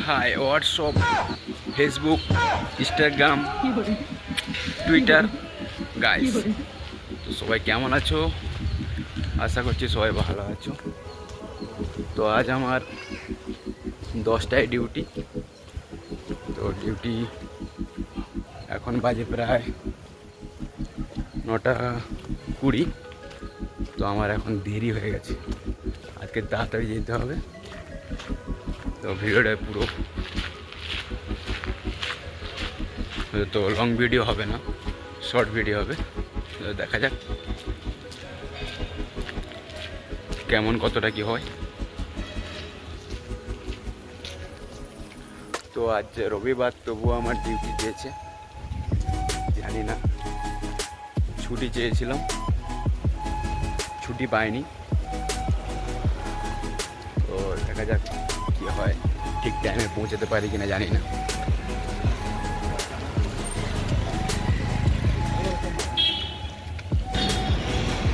High WhatsApp, Facebook, Instagram, Twitter guys. তো সবাই কেমন আছো? আশা করছি সবাই ভালো আছো। তো আজ আমার 10টায় ডিউটি। তো ডিউটি এখন বাজে প্রায় 9:20। তো আমার এখন দেরি হয়ে গেছে, আজকে তাড়াতাড়ি যেতে হবে। তো ভিডিওটা পুরো তো লং ভিডিও হবে না, শর্ট ভিডিও হবে। তো দেখা যাক কেমন কতটা কি হয়। তো আজ রবিবার, তবুও আমার ডিউটি দিয়েছে। জানি না, ছুটি চেয়েছিলাম, ছুটি পাইনি। তো দেখা যাক কী হয়, ঠিক টাইমে পৌঁছাতে পারি কিনা জানি না।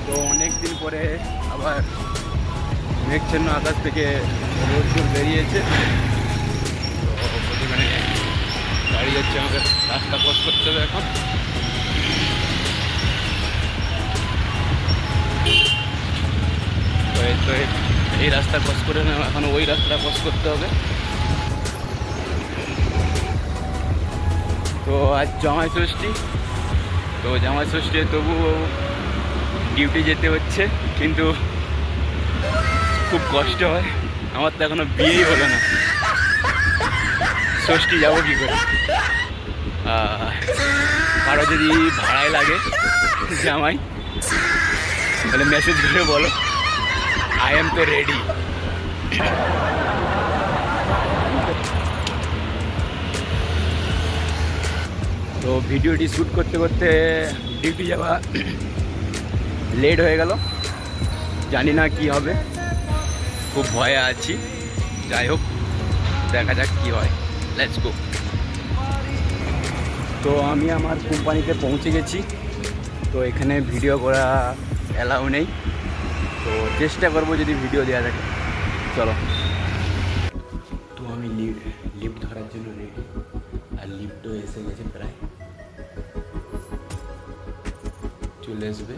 তো অনেক দিন পরে আবার মেঘচ্ছন্ন আকাশ থেকে রোদ বেরিয়েছে। তো প্রতিদিনে গাড়ি যাচ্ছে, আমাদের রাস্তা ক্রস করতে হবে এখন। তো এই রাস্তা ক্রস করে না, এখন ওই রাস্তা ক্রস করতে হবে। তো আজ জামাই ষষ্ঠী। তো জামাই ষষ্ঠী তবু ডিউটি যেতে হচ্ছে, কিন্তু খুব কষ্ট হয়। আমার তো এখনো বিয়েই হলো না, ষষ্ঠী যাবো কী করে? কারো যদি ভাড়ায় লাগে জামাই, তাহলে মেসেজ করে বলো, আই এম তো রেডি। তো ভিডিওটি শ্যুট করতে করতে ডিউটি যাওয়া লেট হয়ে গেল। জানি না কি হবে, খুব ভয়ে আছি। যাই হোক, দেখা যাক কি হয়। Let's go. তো আমি আমার কোম্পানিতে পৌঁছে গেছি। তো এখানে ভিডিও করা অ্যালাউ নেই, তো চেষ্টা করবো যদি ভিডিও দেওয়া থাকে। চলো। তো আমি লিফট ধরার জন্য রেডি, আর লিফটও এসে গেছে, প্রায় চলে আসবে।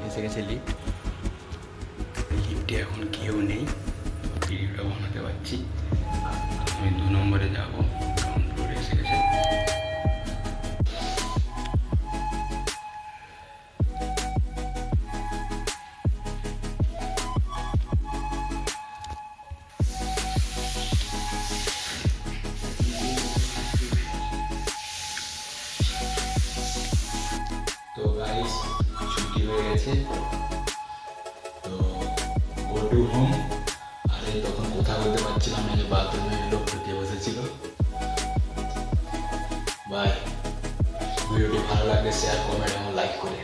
এসে গেছে লিফটে এখন কেউ নেই, ভিডিওটা বানাতে পারছি। আমি 2 নম্বরে যাবো, গ্রাউন্ড ফ্লোরে এসে গেছে। তো গাইস, ছুটি হয়ে গেছে, তো গো টু হোম। আরে তখন কথা বলতে পারছিলাম না, যে বাথরুমে লোক ঢুকে বসেছিল। বাই। ভিডিওটি ভালো লাগলে শেয়ার, কমেন্ট এবং লাইক করে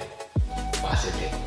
পাশে থেকে।